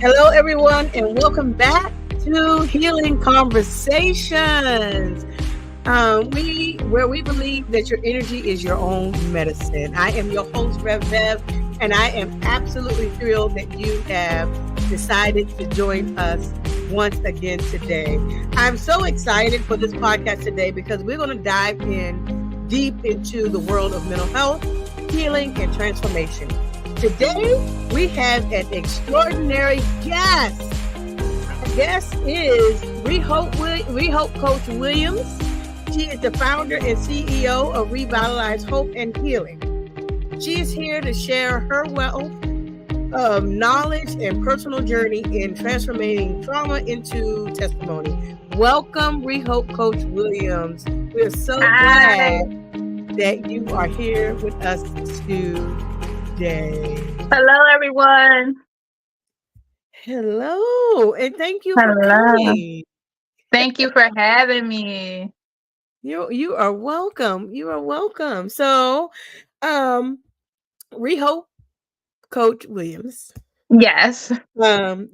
Hello, everyone, and welcome back to Healing Conversations. Where we believe that your energy is your own medicine. I am your host, Rev Bev, and I am absolutely thrilled that you have decided to join us once again today. I'm so excited for this podcast today because we're going to dive in deep into the world of mental health, healing, and transformation. Today, we have an extraordinary guest. Our guest is Rehope Coach Williams. She is the founder and CEO of Revialized Hope and Healing. She is here to share her wealth of knowledge and personal journey in transforming trauma into testimony. Welcome, Rehope Coach Williams. We're so glad that you are here with us today. Hello, everyone. Hello, and thank you for coming. Thank you for having me. You are welcome. You are welcome. So, Rehope Coach Williams. Yes.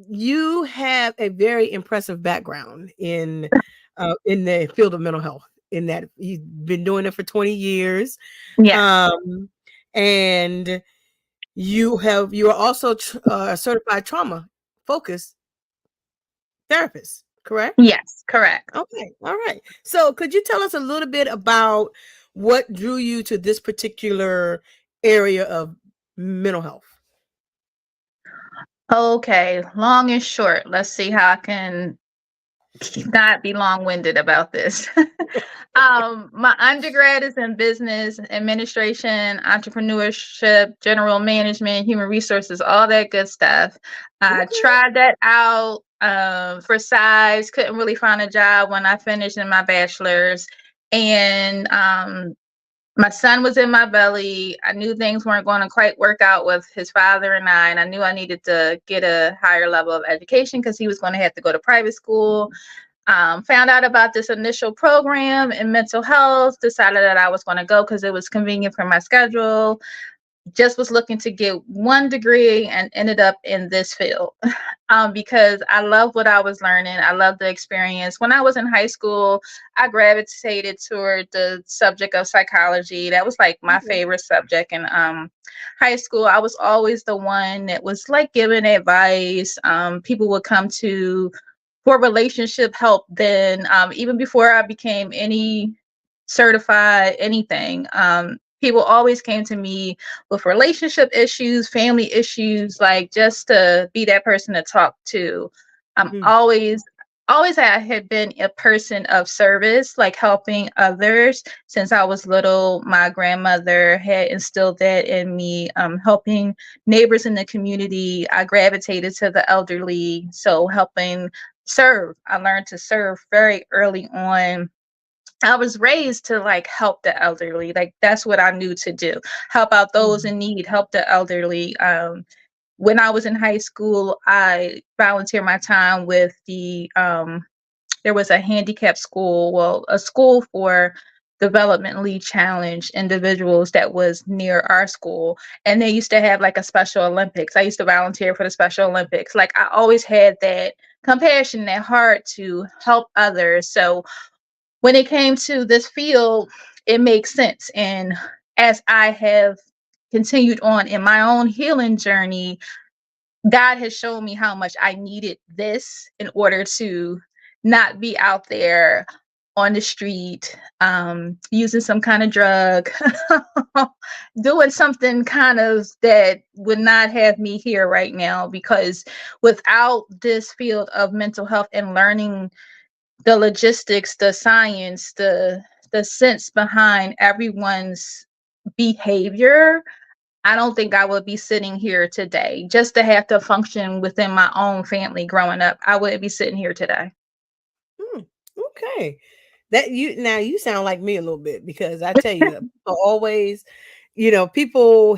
You have a very impressive background in the field of mental health. In that you've been doing it for 20 years. Yes. And you are also a certified trauma focused therapist, correct? Yes, correct. Okay. All right. So could you tell us a little bit about what drew you to this particular area of mental health? Okay. Long and short. Let's see how I can not be long-winded about this. My undergrad is in business administration, entrepreneurship, general management, human resources, all that good stuff. I tried that out for size, couldn't really find a job when I finished in my bachelor's. And my son was in my belly. I knew things weren't going to quite work out with his father and I knew I needed to get a higher level of education because he was going to have to go to private school. Found out about this initial program in mental health, decided that I was going to go because it was convenient for my schedule. Just was looking to get one degree and ended up in this field because I love what I was learning. I love the experience. When I was in high school, I gravitated toward the subject of psychology. That was like my favorite subject in high school. I was always the one that was like giving advice. People would come to for relationship help then, even before I became any certified anything. People always came to me with relationship issues, family issues, like just to be that person to talk to. Always I had been a person of service, like helping others since I was little. My grandmother had instilled that in me, helping neighbors in the community. I gravitated to the elderly, so helping serve. I learned to serve very early on. I was raised to like help the elderly. Like that's what I knew to do. Help out those in need, help the elderly. When I was in high school, I volunteered my time with there was a handicapped school, well, a school for developmentally challenged individuals that was near our school. And they used to have like a Special Olympics. I used to volunteer for the Special Olympics. Like I always had that compassion, that heart to help others. So when it came to this field, it makes sense. And as I have continued on in my own healing journey, God has shown me how much I needed this in order to not be out there on the street, using some kind of drug, doing something kind of that would not have me here right now. Because without this field of mental health and learning the logistics, the science, the sense behind everyone's behavior, I don't think I would be sitting here today. Just to have to function within my own family growing up, I wouldn't be sitting here today. Okay. You sound like me a little bit because I tell you, people always, people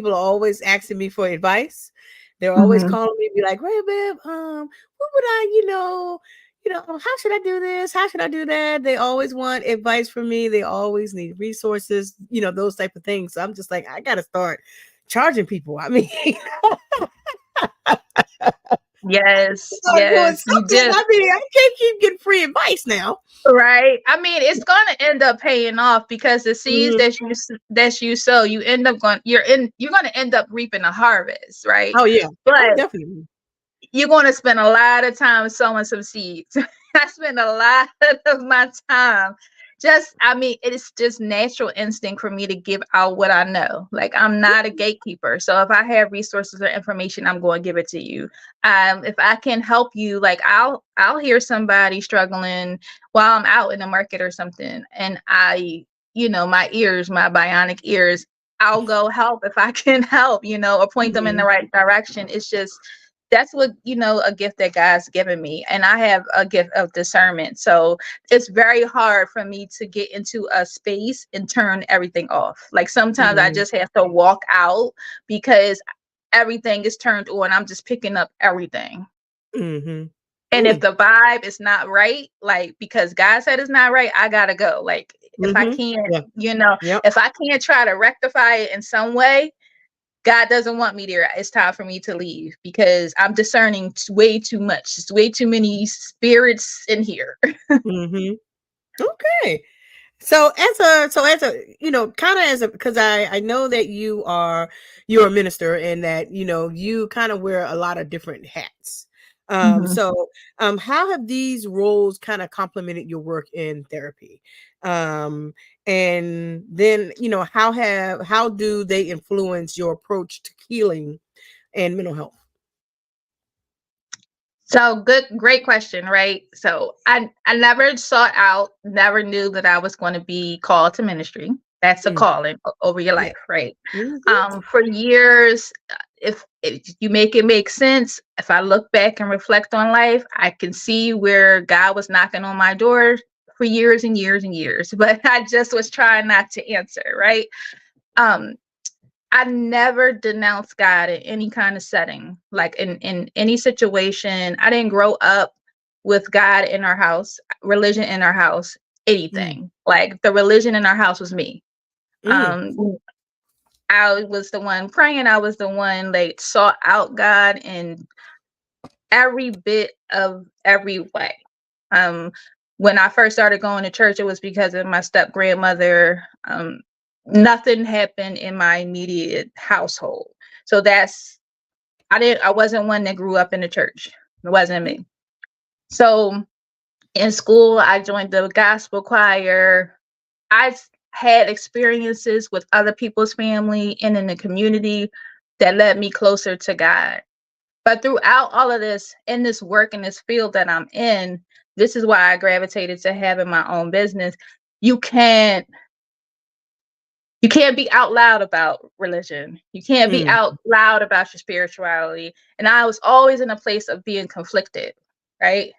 are always asking me for advice. They're always calling me, be like, "Hey, babe, what would how should I do this? How should I do that?" They always want advice from me. They always need resources, those type of things. So I'm just like, I got to start charging people. I mean, Start doing You something. do. I mean, I can't keep getting free advice now. Right. I mean, it's going to end up paying off because the seeds Mhm. that you sow, you end up going you're going to end up reaping a harvest, right? Oh yeah. Oh But definitely. you're going to spend a lot of time sowing some seeds. I spend a lot of my time I mean, it's just natural instinct for me to give out what I know. Like, I'm not a gatekeeper. So if I have resources or information, I'm going to give it to you. If I can help you, like, I'll hear somebody struggling while I'm out in the market or something. And my ears, my bionic ears, I'll go help if I can help, or point them in the Mhm. right direction. It's just, that's what, a gift that God's given me. And I have a gift of discernment. So it's very hard for me to get into a space and turn everything off. Like, sometimes I Mhm. just have to walk out because everything is turned on. I'm just picking up everything. Mhm. And if Mm. the vibe is not right, like, because God said it's not right, I gotta go. Like, if I Mhm. can't, Yeah. Yep. if I can't try to rectify it in some way, God doesn't want me there. It's time for me to leave because I'm discerning way too much. It's way too many spirits in here. Mhm. Okay. So as a kind of as a, because I know that you're a minister and that you kind of wear a lot of different hats. Mhm. How have these roles kind of complemented your work in therapy? Um, and then how do they influence your approach to healing and mental health? So great question, right? So I never sought out, never knew that I was going to be called to ministry. That's a Mm, calling over your yeah. life, right? Mhm. For years, if you make it make sense, if I look back and reflect on life, I can see where God was knocking on my door for years and years and years, but I just was trying not to answer, right? Um, I never denounced God in any kind of setting, like in any situation. I didn't grow up with God in our house, religion in our house, Mm, anything. Like, the religion in our house was me. mm, Um, I was the one praying. I was the one that sought out God in every bit of every way. Um, when I first started going to church, it was because of my step grandmother. Nothing happened in my immediate household. So I wasn't one that grew up in the church. It wasn't mm, me. So in school, I joined the gospel choir. Had experiences with other people's family and in the community that led me closer to God. But throughout all of this, in this work, in this field that I'm in, this is why I gravitated to having my own business. You can't you can't be out loud about religion. You can't be mm, out loud about your spirituality. And I was always in a place of being conflicted, right?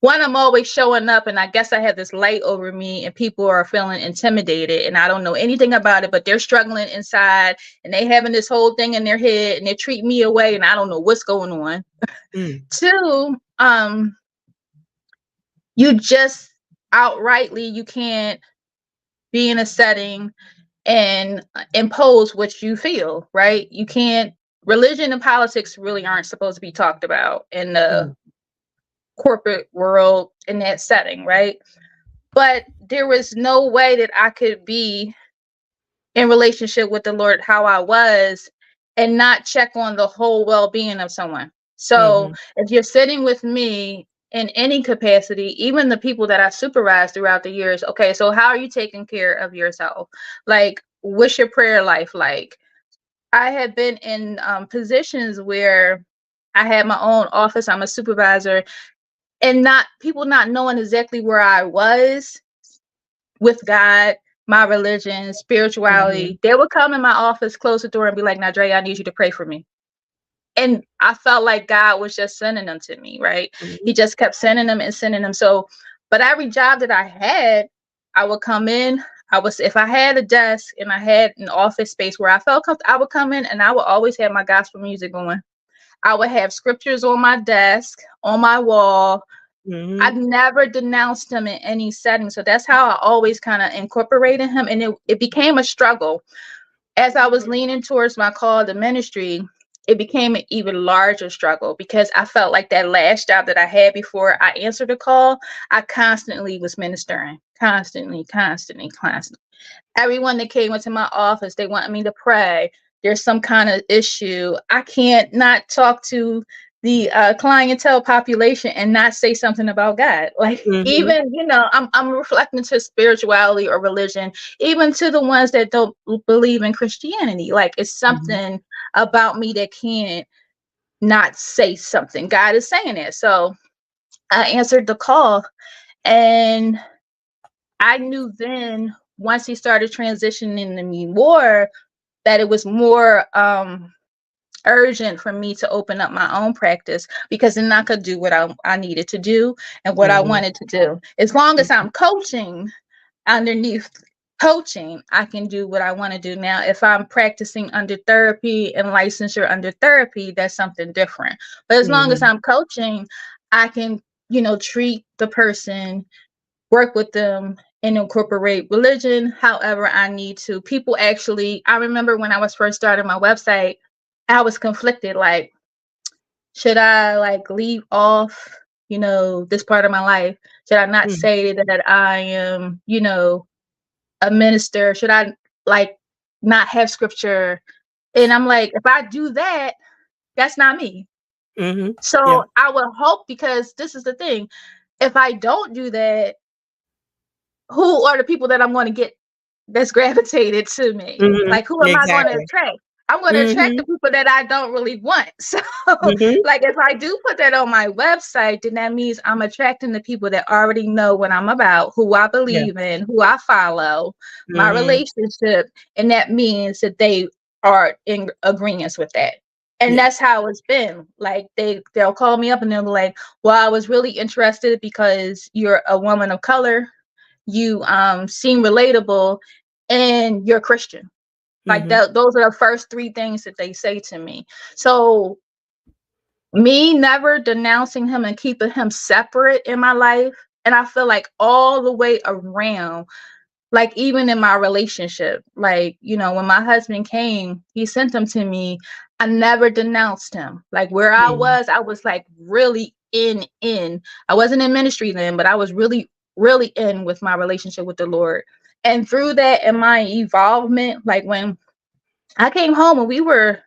One, I'm always showing up, and I guess I have this light over me, and people are feeling intimidated, and I don't know anything about it, but they're struggling inside, and they having this whole thing in their head, and they treat me away, and I don't know what's going on. mm, Two, you just outrightly, you can't be in a setting and impose what you feel, right? You can't. Religion and politics really aren't supposed to be talked about in the mm, corporate world in that setting, right? But there was no way that I could be in relationship with the Lord how I was and not check on the whole well-being of someone. So mhm, if you're sitting with me in any capacity, even the people that I supervised throughout the years, okay, so how are you taking care of yourself? Like, what's your prayer life like? I had been in positions where I had my own office. I'm a supervisor, and not people not knowing exactly where I was with God, my religion, mhm, spirituality. They would come in my office, close the door, and be like, Nydria, I need you to pray for me. And I felt like God was just sending them to me, right? He mhm, just kept sending them and sending them. So, but every job that I had, I would come in. If I had a desk and I had an office space where I felt comfortable, I would come in and I would always have my gospel music going. I would have scriptures on my desk, on my wall. I've mhm, never denounced him in any setting. So that's how I always kind of incorporated him. And it became a struggle as I was leaning towards my call to ministry. it became an even larger struggle because I felt like that last job that I had before I answered the call, I constantly was ministering, constantly. Everyone that came into my office, they wanted me to pray. There's some kind of issue. I can't not talk to the clientele population and not say something about God. Like Mm-hmm. even, I'm reflecting to spirituality or religion, even to the ones that don't believe in Christianity. Like it's Mm-hmm. something about me that can't not say something. God is saying it. So I answered the call, and I knew then once he started transitioning to me more that it was more urgent for me to open up my own practice, because then I could do what I needed to do and what I Mm-hmm. wanted to do. As long as I'm coaching, underneath coaching, I can do what I want to do. Now, if I'm practicing under therapy and licensure under therapy, that's something different. But as long as Mm-hmm. I'm coaching, I can, treat the person, work with them, and incorporate religion however I need to. People actually, I remember when I was first starting my website, I was conflicted. Like, should I like leave off, this part of my life? Should I not Mm-hmm. say that I am, a minister? Should I like not have scripture? And I'm like, if I do that, that's not me. Mm-hmm. Yeah. So I would hope, because this is the thing, if I don't do that, who are the people that I'm going to get that's gravitated to me? Mm-hmm. Like, who am I going to Exactly. attract? I'm going to attract Mm-hmm. the people that I don't really want. So, Mm-hmm. like, if I do put that on my website, then that means I'm attracting the people that already know what I'm about, who I Yeah. believe in, who I follow, my Mm-hmm. relationship. And that means that they are in agreement with that. And Yeah. that's how it's been. Like, they'll call me up and they'll be like, well, I was really interested because you're a woman of color, you seem relatable, and you're Christian. Like Mm-hmm. that, those are the first three things that they say to me. So me never denouncing him and keeping him separate in my life, and I feel like all the way around, like even in my relationship, like, when my husband came, he sent him to me. I never denounced him. Like where I was like really in. I wasn't in ministry then, but I was really, really in with my relationship with the Lord. And through that and my evolvement, like when I came home and we were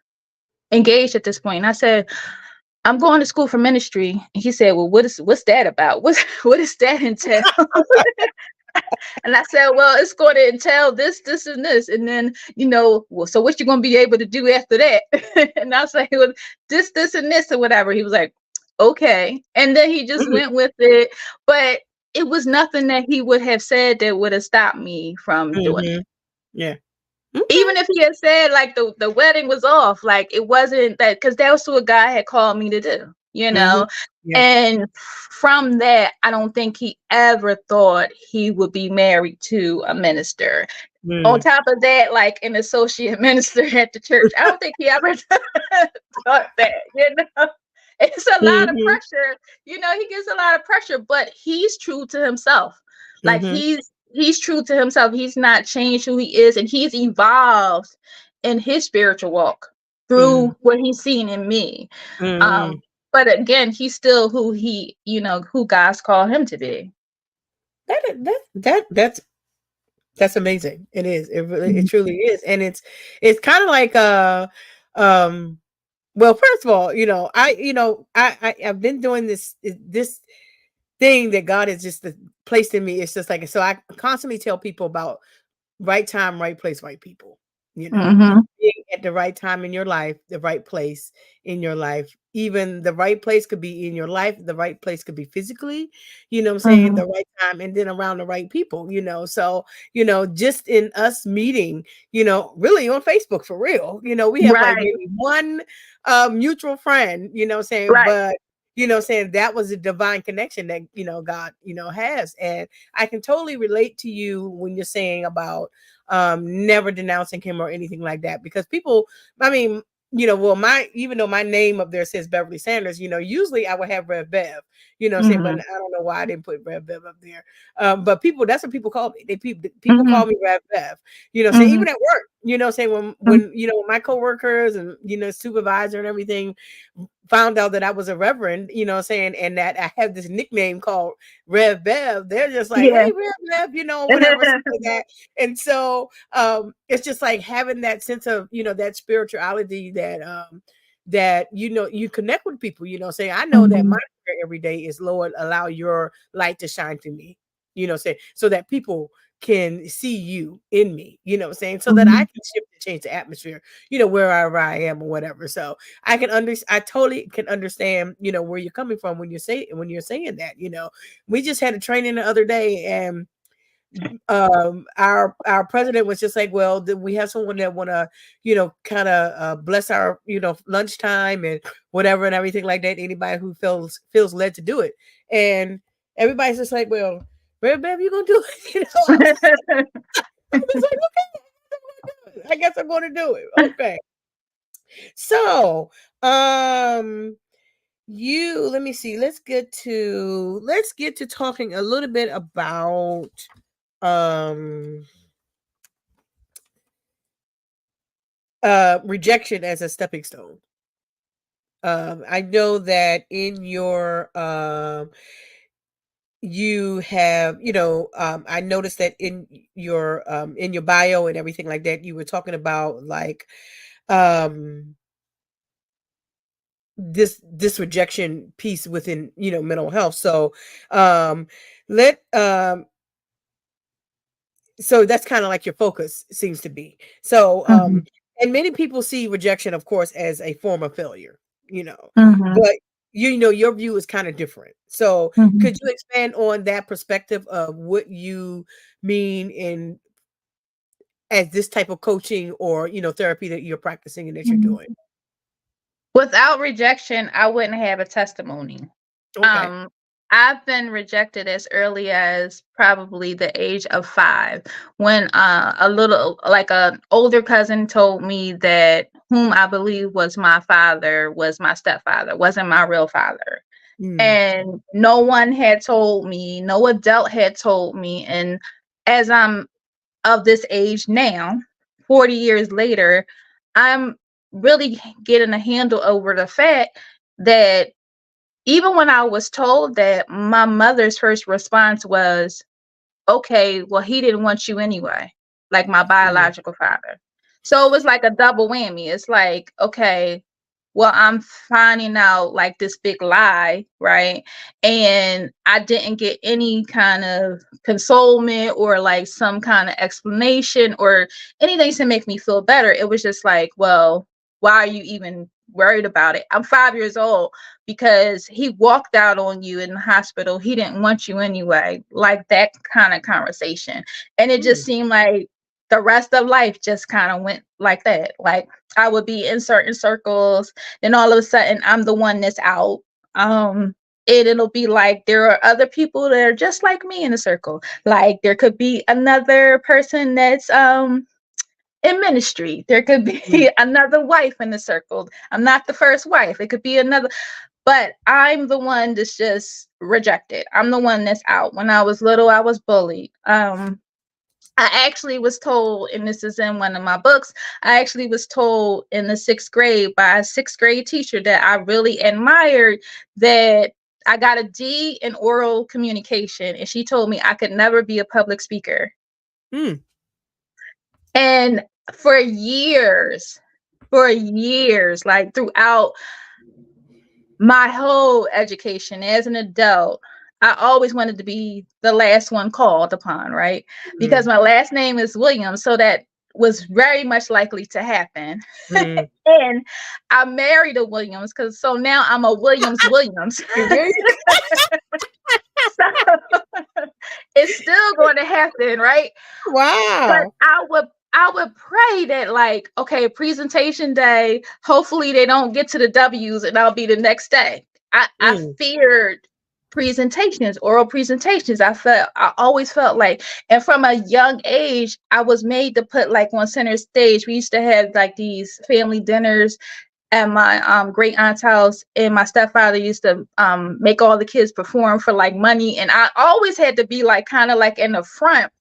engaged at this point, and I said, I'm going to school for ministry. And he said, well, what's that about? What does that entail? And I said, well, it's going to entail this, this, and this. And then, well, so what you going to be able to do after that? And I was like, well, this, and this, or whatever. He was like, okay. And then he just Mm-hmm. went with it. But it was nothing that he would have said that would have stopped me from doing it. Mm-hmm. Yeah. Okay. Even if he had said like the wedding was off, like it wasn't that, because that was what God had called me to do, Mm-hmm. Yeah. And from that, I don't think he ever thought he would be married to a minister. On Mm. top of that, like an associate minister at the church. I don't think he ever thought that. It's a lot of Mm-hmm. pressure. He gets a lot of pressure, but he's true to himself. Like Mm-hmm. he's true to himself. He's not changed who he is, and he's evolved in his spiritual walk Mm-hmm. through what he's seen in me. Mm-hmm. Um, but again, he's still who God's called him to be. That's amazing. It is. It Mhm. truly is. And it's kind of like um well, first of all, I've been doing this thing that God has just placed in me. It's just like, so I constantly tell people about right time, right place, right people. You know, Mhm. being at the right time in your life, the right place in your life. Even the right place could be in your life, the right place could be physically, what I'm saying, Mhm. the right time, and then around the right people. So, just in us meeting, really on Facebook for real, we have like Right. maybe one mutual friend, saying, Right. but saying that was a divine connection that, God, has. And I can totally relate to you when you're saying about never denouncing him or anything like that, because people, I mean, well, even though my name up there says Beverly Sanders, usually I would have Rev Bev, saying, but Mhm. I don't know why I didn't put Rev Bev up there. But people, that's what people call me. People call Mhm. me Rev Bev, saying, Mhm. even at work. Saying Mhm. my coworkers and supervisor and everything found out that I was a reverend, saying, and that I have this nickname called Rev Bev, they're just like, Yeah. hey, Rev Bev, whatever, stuff like that. And so it's just like having that sense of, that spirituality that, you connect with people, saying, I know that my Mhm. prayer every day is, Lord, allow your light to shine through me, saying, so that people can see you in me, saying, so that I Mhm. can shift and change the atmosphere, wherever I am or whatever. So I totally can understand, where you're coming from when you're saying that, we just had a training the other day, and our president was just like, well, we have someone that want to, kind of bless our, lunchtime and whatever and everything like that. Anybody who feels led to do it. And everybody's just like, well, Bev, you gonna do it? I was like, okay, I guess I'm going to do it. Okay. So, let me see. Let's get to talking a little bit about um rejection as a stepping stone. I know that in your you have, I noticed that in your bio and everything like that, you were talking about like um this rejection piece within, mental health. So um let so that's kind of like your focus seems to be. So Mhm. and many people see rejection, of course, as a form of failure, Mhm. but your view is kind of different. So Mhm. could you expand on that perspective of what you mean in as this type of coaching or therapy that you're practicing and that you're Mhm. doing? Without rejection, I wouldn't have a testimony. Okay. Um, I've been rejected as early as probably the age of 5, when a little like a older cousin told me that whom I believe was my father was my stepfather, wasn't my real father. Mm, And no one had told me, no adult had told me. And as I'm of this age now, 40 years later, I'm really getting a handle over the fact that even when I was told that, my mother's first response was, okay, well, he didn't want you anyway, like my mm, biological father. So it was like a double whammy. It's like, okay, well, I'm finding out like this big lie, right? And I didn't get any kind of consolement or like some kind of explanation or anything to make me feel better. It was just like, well, why are you even worried about it? I'm 5 years old because he walked out on you in the hospital. He didn't want you anyway. Like that kind of conversation. And it just mm, seemed like the rest of life just kind of went like that. Like I would be in certain circles, then all of a sudden I'm the one that's out. Um, it'll be like there are other people that are just like me in a circle. Like there could be another person that's in ministry. There could mm, be another wife in the circle. I'm not the first wife. It could be another, but I'm the one that's just rejected. I'm the one that's out. When I was little, I was bullied. I actually was told, and this is in one of my books, I actually was told in the 6th grade by a 6th grade teacher that I really admired, that I got a D in oral communication. And she told me I could never be a public speaker. mm, And for years, like throughout my whole education as an adult, I always wanted to be the last one called upon, right? Because mm, my last name is Williams, so that was very much likely to happen. mm. And I married a Williams, because so now I'm a Williams. Okay. So it's still going to happen, right? But Wow. I would pray that, like, okay, presentation day, hopefully they don't get to the W's and I'll be the next day. I Mm, feared presentations, oral presentations. I always felt like, and from a young age, I was made to put like on center stage. We used to have like these family dinners at my great aunt's house, and my stepfather used to make all the kids perform for like money, and I always had to be like kind of like in the front.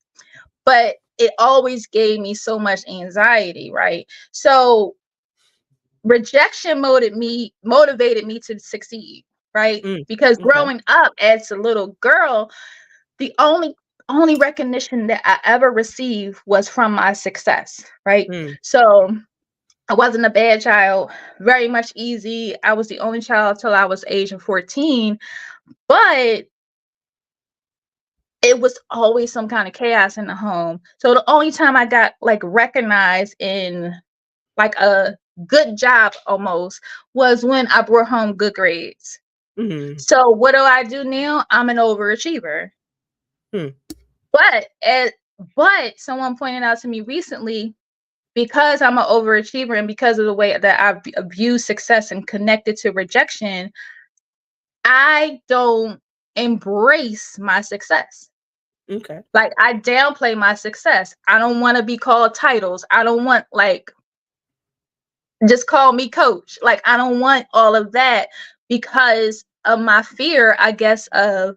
But it always gave me so much anxiety, right? So rejection motivated me to succeed, right? Mm. Because Okay. growing up as a little girl, the only recognition that I ever received was from my success, right? Mm. So I wasn't a bad child, very much easy. I was the only child till I was age of 14, but it was always some kind of chaos in the home. So the only time I got like recognized in like a good job almost was when I brought home good grades. Mm. So what do I do now? I'm an overachiever. Mm. But but someone pointed out to me recently, because I'm an overachiever and because of the way that I view success and connected to rejection, I don't embrace my success. Okay. Like I downplay my success. I don't want to be called titles. I don't want like just call me coach. Like I don't want all of that because of my fear, I guess, of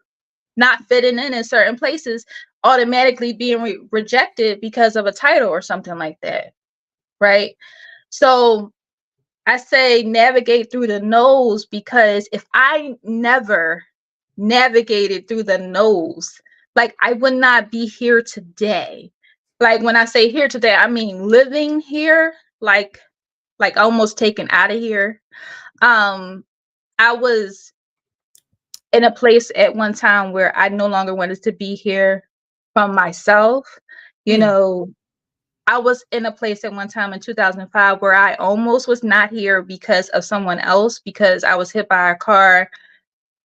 not fitting in certain places, automatically being rejected because of a title or something like that, right? So I say navigate through the no's, because if I never navigated through the no's, like I would not be here today. Like when I say here today, I mean living here, like almost taken out of here. Um, I was in a place at one time where I no longer wanted to be here from myself. You Mm. know, I was in a place at one time in 2005 where I almost was not here because of someone else, because I was hit by a car,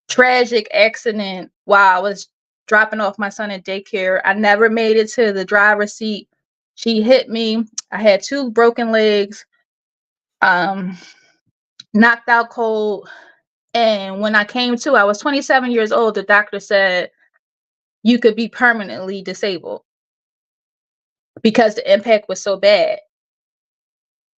tragic accident while I was dropping off my son at daycare. I never made it to the driver's seat. She hit me. I had 2 broken legs, um, knocked out cold. And when I came to, I was 27 years old. The doctor said you could be permanently disabled because the impact was so bad.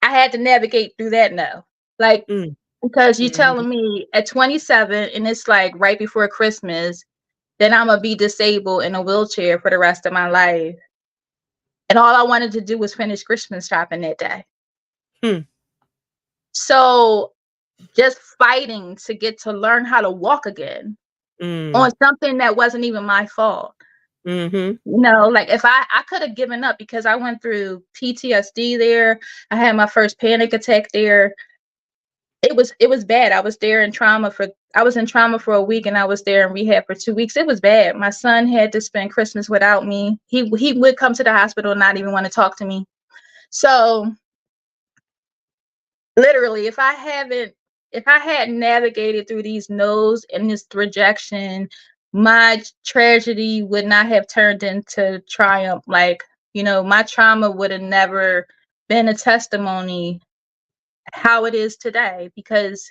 I had to navigate through that now. Like, Mm. because you Mhm. telling me at 27 and it's like right before Christmas, then I'm gonna be disabled in a wheelchair for the rest of my life. And all I wanted to do was finish Christmas shopping that day. Mm. So just fighting to get to learn how to walk again Mm. on something that wasn't even my fault. Mhm. Like if I could have given up, because I went through PTSD there. I had my first panic attack there. It was bad. I was in trauma for a week, and I was there in rehab for 2 weeks. It was bad. My son had to spend Christmas without me. He would come to the hospital and not even want to talk to me. So literally, if I had navigated through these no's and this rejection, my tragedy would not have turned into triumph. Like, my trauma would have never been a testimony how it is today, because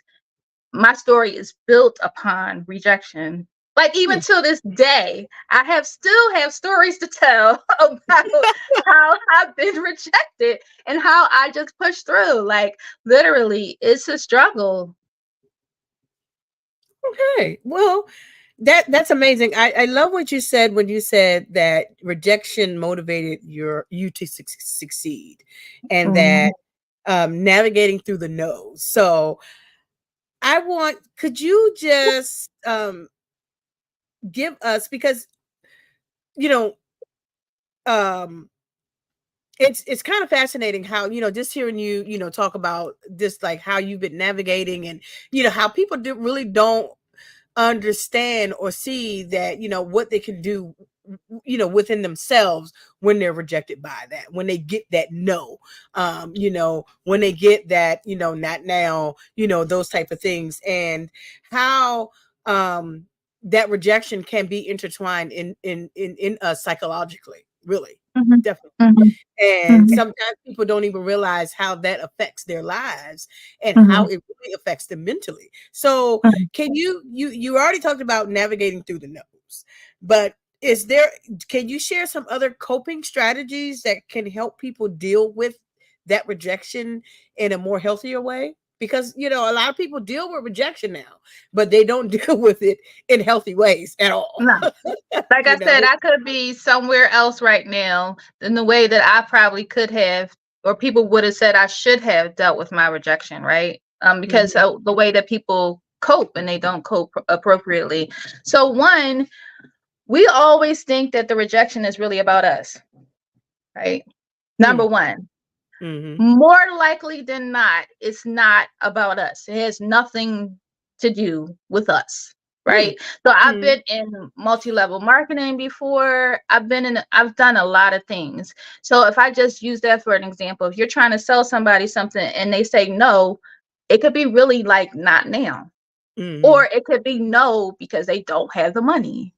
my story is built upon rejection. Like even Mm. till this day, still have stories to tell about how I've been rejected and how I just pushed through. Like literally, it's a struggle. Okay. Well, that's amazing. I love what you said when you said that rejection motivated you to succeed, and Mhm. that navigating through the no's. So could you just give us, because you know um it's kind of fascinating how, just hearing you, talk about this, like how you've been navigating, and how people really don't understand or see that, what they can do, within themselves when they're rejected by that, when they get that no, when they get that, not now, those type of things, and how that rejection can be intertwined in us psychologically, really, Mhm. definitely. Mhm. And Mhm. sometimes people don't even realize how that affects their lives and how Mhm. it really affects them mentally. So Mhm. can you already talked about navigating through the no's, but can you share some other coping strategies that can help people deal with that rejection in a more healthier way? because a lot of people deal with rejection now, but they don't deal with it in healthy ways at all. No. Like I you said, know. I could be somewhere else right now in the way that I probably could have, or people would have said I should have dealt with my rejection, right? Because Mhm. the way that people cope and they don't cope appropriately. So one, we always think that the rejection is really about us, right? Number one. Mhm. More likely than not, it's not about us. It has nothing to do with us, Mm. right? So I've Mhm. been in multi-level marketing before. I've done a lot of things. So if I just use that for an example, if you're trying to sell somebody something and they say no, it could be really like not now. Or Mhm. it could be no because they don't have the money,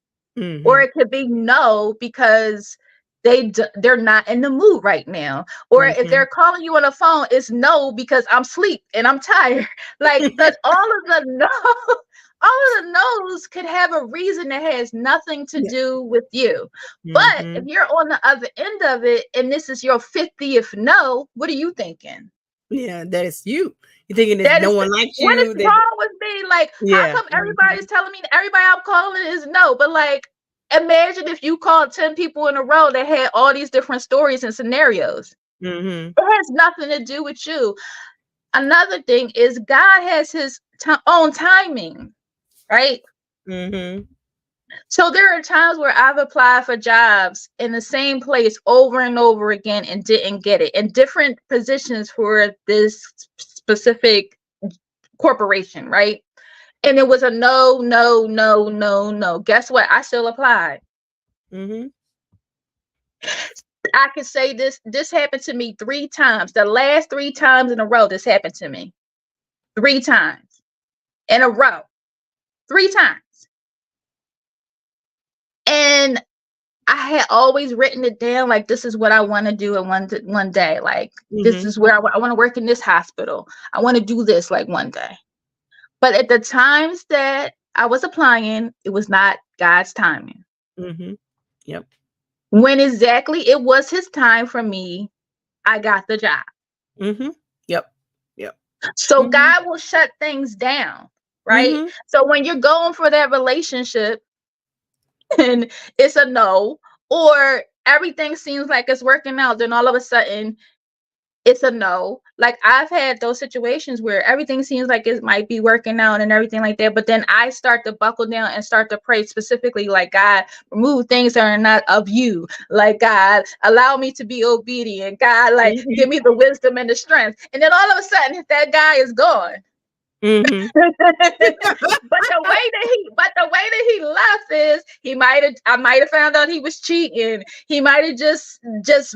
or Mhm. it could be no because they're not in the mood right now, or if Mhm. they're calling you on the phone, it's no because I'm asleep and I'm tired. Like that, all of the no, all of the no's could have a reason that has nothing to Yeah. do with you. But if Mhm. you're on the other end of it and this is your 50th no, what are you thinking? Yeah, that is you. You're thinking that That no is one likes what is you. That wrong with me? Like, how yeah. come everybody's Mhm. telling me everybody I'm calling is no? But like, imagine if you called 10 people in a row that had all these different stories and scenarios. Mhm. It has nothing to do with you. Another thing is God has his own timing, right? Mhm. So there are times where I've applied for jobs in the same place over and over again and didn't get it in different positions for this specific corporation, right? And it was a no, no, no, no, no. Guess what? I still applied. Mhm. I can say this happened to me 3 times. The last 3 times in a row, this happened to me. 3 times in a row. 3 times. And I had always written it down like this is what I want to do in one day. Like this Mhm. is where I want to work in this hospital. I want to do this like one day. But at the times that I was applying, it was not God's timing. Mhm. Yep. When exactly it was his time for me, I got the job. Mhm. Yep. Yep. So Mhm. God will shut things down, right? Mhm. So when you're going for that relationship and it's a no, or everything seems like it's working out, then all of a sudden it's a no. Like I've had those situations where everything seems like it might be working out and everything like that, but then I start to buckle down and start to pray specifically, like God, remove things that are not of you. Like God, allow me to be obedient. God, like give Mhm. me the wisdom and the strength. And then all of a sudden, that guy is gone. Mhm. But the way that he left is I might have found out he was cheating. He might have just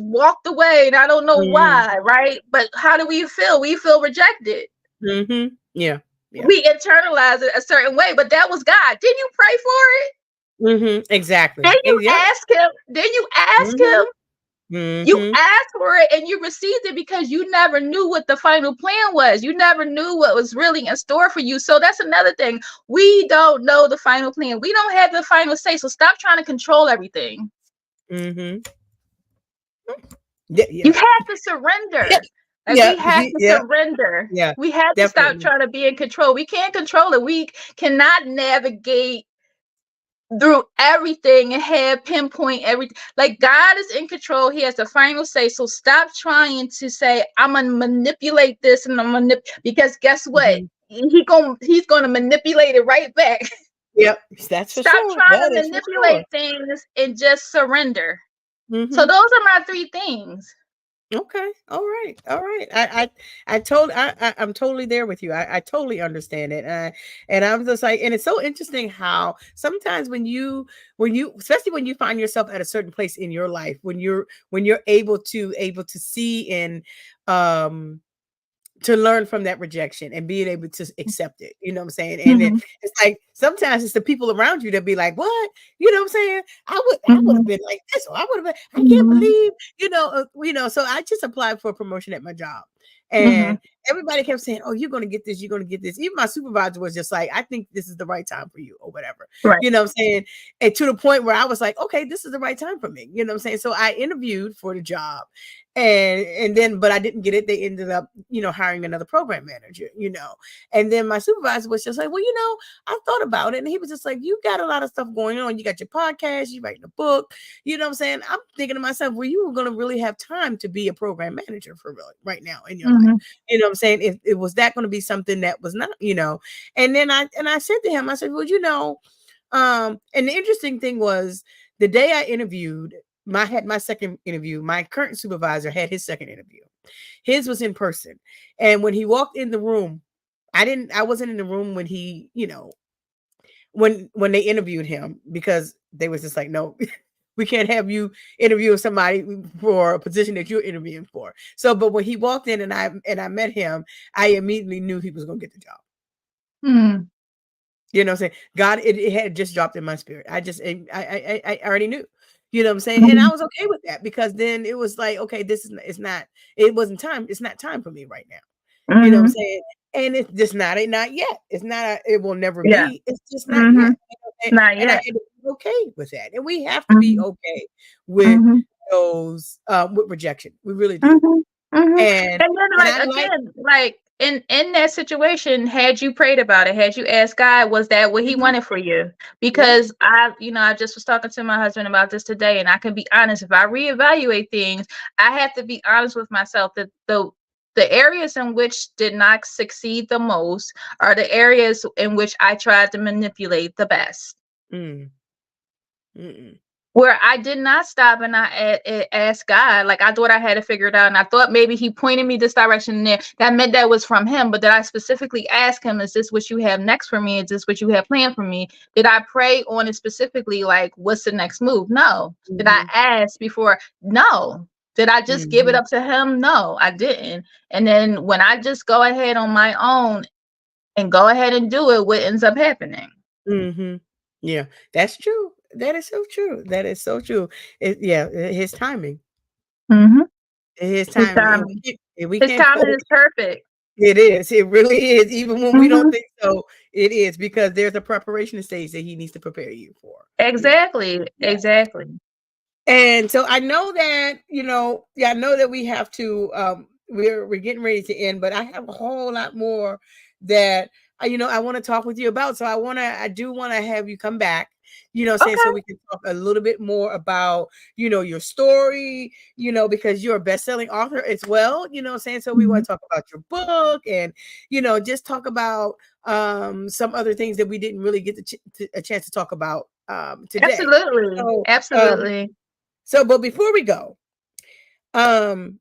walked away and I don't know Mhm. why, right? But how do we feel? We feel rejected. Mhm. Yeah. Yeah. We internalize it a certain way, but that was God. Didn't you pray for it? Mhm. Exactly. Didn't you Yep. ask him? Didn't you ask Mhm. him? You Mhm. asked for it and you received it because you never knew what the final plan was. You never knew what was really in store for you. So that's another thing. We don't know the final plan. We don't have the final say. So stop trying to control everything. Mhm. Yeah. You Yeah. have to surrender. Like Yeah. we have to Yeah. surrender. Yeah. We have to stop Definitely. trying to be in control. We can't control it. We cannot navigate through everything and have pinpoint everything. Like God is in control. He has the final say. So stop trying to say, I'm gonna manipulate this and because guess what? Mhm. He's gonna manipulate it right back. Yep. That's for Stop sure. trying That to is for sure. manipulate things and just surrender. So Mhm. those are my 3 things. Okay. All right. All right. I'm totally there with you. I totally understand it. And I'm just like, and it's so interesting how sometimes especially when you find yourself at a certain place in your life, when you're able to see and um to learn from that rejection and being able to accept it. You know what I'm saying? And Mhm, it's like sometimes it's the people around you that be like, "What?" You know what I'm saying? I would have mhm, been like this, or I would have been. I can't mhm, believe, so I just applied for a promotion at my job, and mhm, everybody kept saying, "Oh, you're gonna get this, you're gonna get this." Even my supervisor was just like, "I think this is the right time for you," or whatever. Right. You know what I'm saying? And to the point where I was like, "Okay, this is the right time for me." You know what I'm saying? So I interviewed for the job, and then, but I didn't get it. They ended up, hiring another program manager. And then my supervisor was just like, "Well, I thought about it," and he was just like, "You got a lot of stuff going on. You got your podcast, you writing a book." You know what I'm saying? I'm thinking to myself, well, you were going to really have time to be a program manager for really right now in your life. You know what I'm saying? If it was that going to be something that was not, and then I said to him, I said, well, and the interesting thing was the day I interviewed, had my second interview, my current supervisor had his second interview. His was in person. And when he walked in the room, I wasn't in the room when he, when they interviewed him, because they was just like, no, we can't have you interview somebody for a position that you're interviewing for. So, but when he walked in and I met him, I immediately knew he was going to get the job. You know what I'm saying? God, it had just dropped in my spirit. I already knew, you know what I'm saying? And I was okay with that, because then it was like, okay, it wasn't time. It's not time for me right now. You know what I'm saying? And it's just not yet. It's not, it will never be. It's just not yet. Not and yet. I be okay with that. And we have to be okay with those, with rejection. We really do. And then, like, again, like in that situation, had you prayed about it, had you asked God, was that what he wanted for you? Because I just was talking to my husband about this today, and I can be honest, if I reevaluate things, I have to be honest with myself that the areas in which did not succeed the most are the areas in which I tried to manipulate the best. Where I did not stop and I asked God, like, I thought I had it figured out, and I thought maybe he pointed me this direction there. That meant that was from him. But did I specifically ask him, is this what you have next for me? Is this what you have planned for me? Did I pray on it specifically, like, what's the next move? No. Did I ask before? No. Did I just give it up to him? No, I didn't. And then when I just go ahead on my own and go ahead and do it, what ends up happening? Yeah, that's true. That is so true. That is so true. His timing. His timing. His timing is perfect. It is. It really is. Even when we don't think so, it is, because there's a preparation stage that he needs to prepare you for. Exactly. Exactly. And so I know that, I know that we have to, we're getting ready to end, but I have a whole lot more that, I want to talk with you about. So I do want to have you come back, saying, so we can talk a little bit more about, your story, because you're a best-selling author as well, saying, so we want to talk about your book and, just talk about some other things that we didn't really get a chance to talk about today. Absolutely. So, absolutely. But before we go, for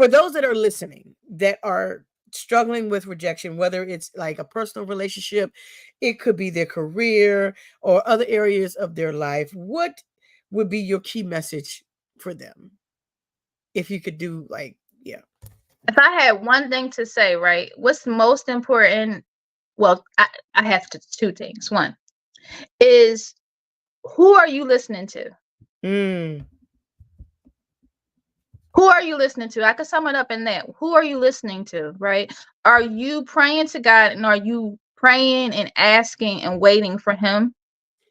those that are listening that are struggling with rejection, whether it's like a personal relationship, it could be their career or other areas of their life, what would be your key message for them? If you could do if I had one thing to say, right, what's most important? Well, I have two things. One is, who are you listening to? Who are you listening to? I could sum it up in that. Who are you listening to, right? Are you praying to God, and are you praying and asking and waiting for him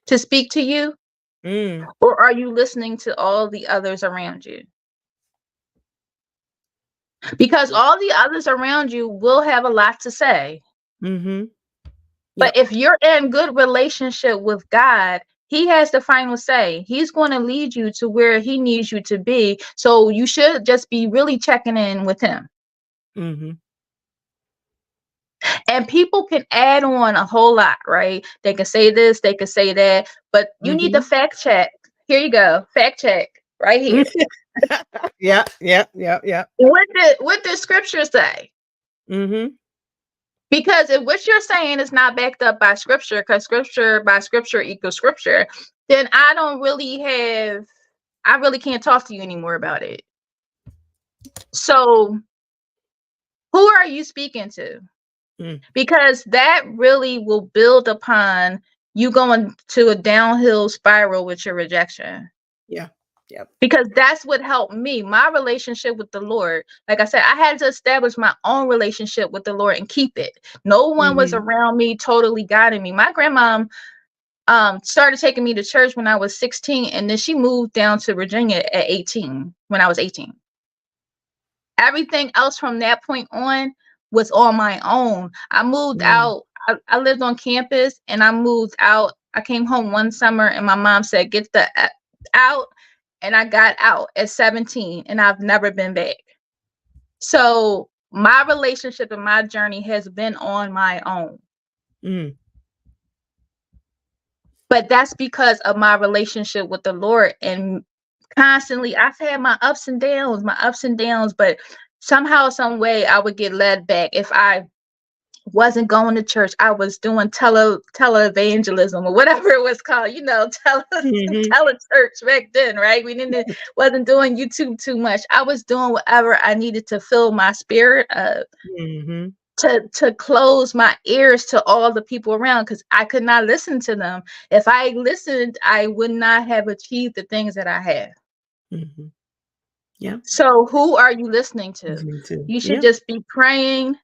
to speak to you? Or are you listening to all the others around you? Because all the others around you will have a lot to say. But if you're in good relationship with God, he has the final say. He's going to lead you to where he needs you to be. So you should just be really checking in with him. And people can add on a whole lot, right? They can say this, they can say that, but you need to fact check. Here you go. Fact check right here. Yeah. What does scripture say? Because if what you're saying is not backed up by scripture, because scripture by scripture equals scripture, then I really can't talk to you anymore about it. So who are you speaking to? Because that really will build upon you going to a downhill spiral with your rejection. Yeah. Yep. because that's what helped me. My relationship with the Lord, like I said, I had to establish my own relationship with the Lord and keep it. No one was Mm-hmm. around me totally guiding me. My grandma started taking me to church when I was 16, and then she moved down to Virginia at 18, when I was 18. Everything else from that point on was on my own. I moved Mm. out. I lived on campus, and I moved out. I came home one summer, and my mom said, "Get the out," and I got out at 17, and I've never been back. So my relationship and my journey has been on my own. Mm. But that's because of my relationship with the Lord. And constantly, I've had my ups and downs, but somehow, some way, I would get led back. If I wasn't going to church, I was doing televangelism or whatever it was called, Mm-hmm. telechurch back then, right? We didn't wasn't doing YouTube too much. I was doing whatever I needed to fill my spirit up, Mm-hmm. to close my ears to all the people around, because I could not listen to them. If I listened, I would not have achieved the things that I have. Mm-hmm. Yeah. So who are you listening to? Listening to. You should Yeah. just be praying,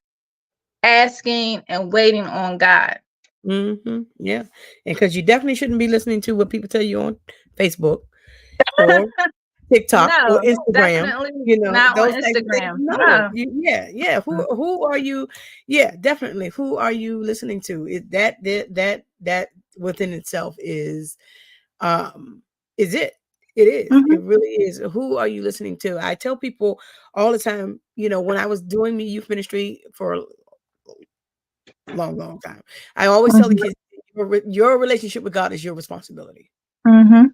asking, and waiting on God. Mm-hmm. Yeah. And because you definitely shouldn't be listening to what people tell you on Facebook or TikTok or No, Instagram, definitely not on those type of things. Instagram. No, No. yeah. Who are you? Yeah, definitely. Who are you listening to? That within itself um is it. It is. Mhm, It really is. Who are you listening to? I tell people all the time, when I was doing the youth ministry for a long, long time, I always tell the mhm, kids your relationship with God is your responsibility. mhm.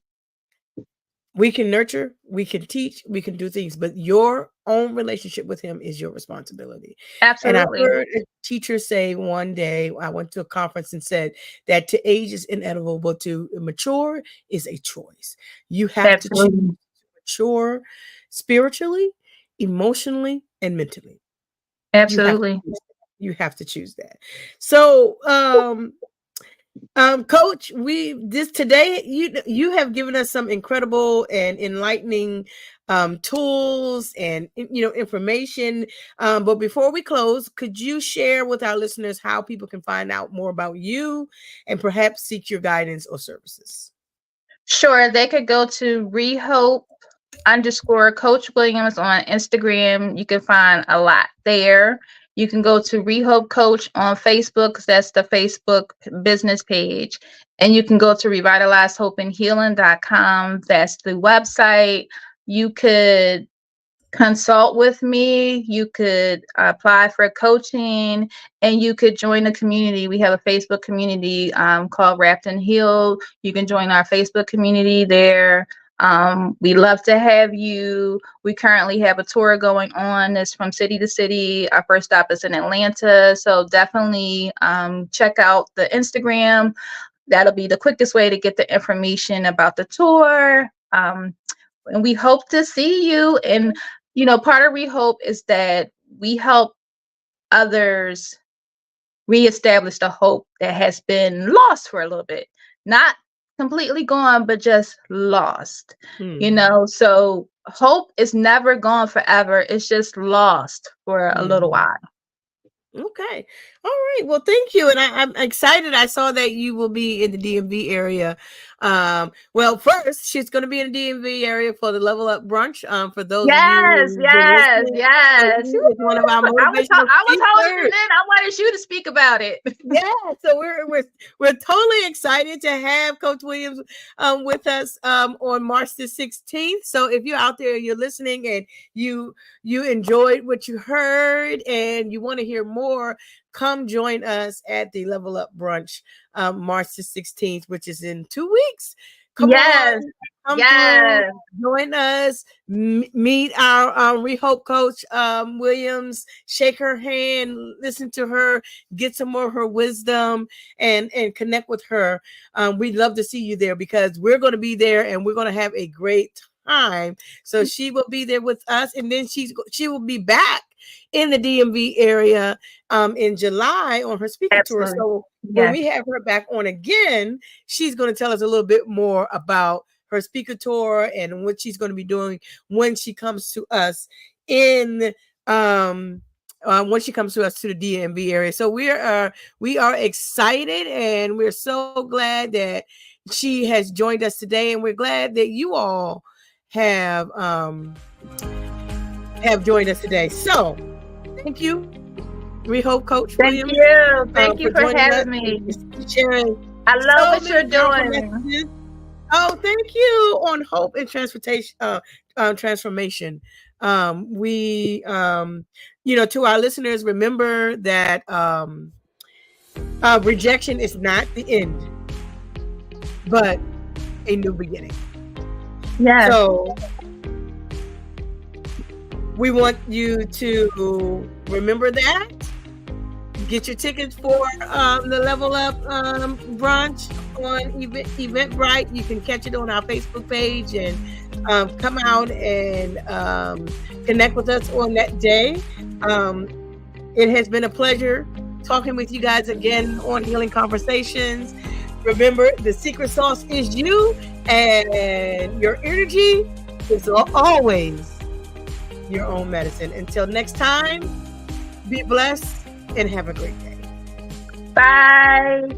We can nurture, we can teach, we can do things, but your own relationship with him is your responsibility. And I Absolutely. heard a teacher say one day, I went to a conference and said that to age is inevitable, but to mature is a choice. You have to choose Absolutely. to mature spiritually, emotionally, and mentally. You have to Absolutely. choose that. You have to choose that. So, coach, we this today you have given us some incredible and enlightening tools and information. But before we close, could you share with our listeners how people can find out more about you and perhaps seek your guidance or services? Sure, they could go to Rehope underscore Coach Williams on Instagram. You can find a lot there. You can go to Rehope Coach on Facebook, 'cause that's the Facebook business page. And you can go to revitalizedhopeandhealing.com. That's the website. You could consult with me. You could apply for coaching, and you could join the community. We have a Facebook community called Wrapped and Healed. You can join our Facebook community there. We love to have you. We currently have a tour going on. It's from city to city. Our first stop is in Atlanta. So definitely check out the Instagram. That'll be the quickest way to get the information about the tour. And we hope to see you. And, part of Rehope is that we help others reestablish the hope that has been lost for a little bit. Not completely gone, but just lost. Hmm. So hope is never gone forever. It's just lost for a little Hmm. while. Okay. All right. Well, thank you. And I'm excited. I saw that you will be in the DMV area. Well, first, she's going to be in the DMV area for the Level Up Brunch. For those of you Yes, who've been yes, listening, yes. Courtney is one of our motivational I was holding it speakers. in. I wanted you to speak about it. Yeah, so we're totally excited to have Coach Williams with us on March the 16th. So if you're out there, you're listening, and you enjoyed what you heard, and you want to hear more, come join us at the Level Up Brunch March the 16th, which is in 2 weeks. Come on, Yes, come through, yes, join us, meet our Rehope Coach Williams, shake her hand, listen to her, get some more of her wisdom, and connect with her. We'd love to see you there, because we're going to be there and we're going to have a great time. So she will be there with us, and then she will be back in the DMV area in July on her speaking tour. absolutely. So when Yes, we have her back on again, she's going to tell us a little bit more about her speaker tour and what she's going to be doing when she comes to us in when she comes to us to the DMV area. So we are excited, and we're so glad that she has joined us today, and we're glad that you all have joined us today. So thank you, Rehope Coach Thank Williams. you. Thank you for joining having us me. and sharing I love so what you're many powerful doing. messages. Oh, thank you on hope and transformation. We, to our listeners, remember that rejection is not the end, but a new beginning. Yes. So we want you to remember that. Get your tickets for the Level Up brunch on Eventbrite. You can catch it on our Facebook page and come out and connect with us on that day. It has been a pleasure talking with you guys again on Healing Conversations. Remember, the secret sauce is you, and your energy is always your own medicine. Until next time, be blessed and have a great day. Bye.